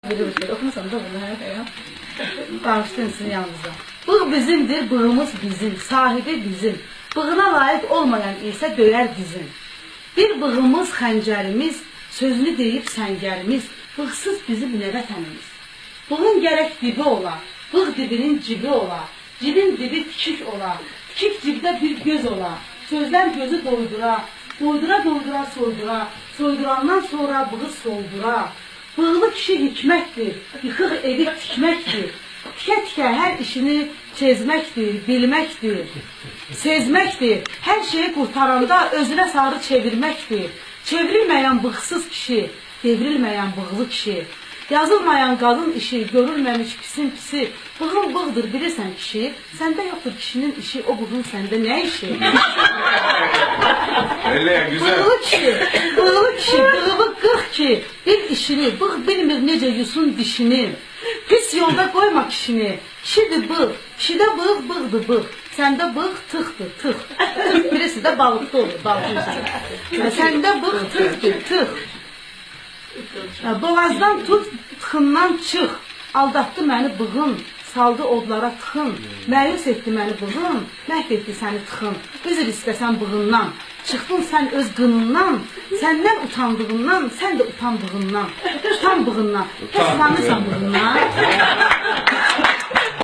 Bilirsiniz, oxumasam da bunu ya. Bağışlayın sizin yanınıza. Bığ bizimdir, bığımız bizim, sahibi bizim. Bığına layık olmayan isə döyər dizin. Bir bığımız, xəncərimiz, sözünü deyib səngərimiz, bığsız bizim nə vətənimiz. Bığın gərək dibi ola, bığ dibinin cibi ola, cibin dibi tikik ola, tikik cibdə bir göz ola, sözlər gözü doydura, doydura doydura soydura, soydurandan sonra bığı soldura. Bığlı kişi hikmətdir, yıxıq evi tikməkdir. Tikə-tikə hər işini çezməkdir, bilməkdir, sezməkdir. Hər şeyi qurtaranda özünə sarı çevirməkdir. Çevrilməyən bığsız kişi, devrilməyən bığlı kişi. Yazılmayan qadın işi, görülməmiş pisin pisi. Bığın bığdır, bilirsən kişi. Səndə yoxdur kişinin işi, o bığın səndə nə işi? Bığlı kişi, bığlı qırx ki, bir işini, bığ bilmir necə yusun dişini. Pis yolda qoyma kişini, kişidir bığ, kişidə bığ, bığdır bığ. Səndə bığ tıxdır, tıx. Tıx birisi də balıqda olur, balıqın üstündə. Səndə bığ tıxdır, tıx. Boğazdan tut, tıxından çıx. Aldatdı məni bığın, saldı odlara tıxın. Məyus etdi məni bığın, məhv etdi səni tıxın. Üzr istəsən bığından, çıxdın sən öz qınından. Səndən utandığından, sən də utandığından. Utan bığından, utanırsan bığından.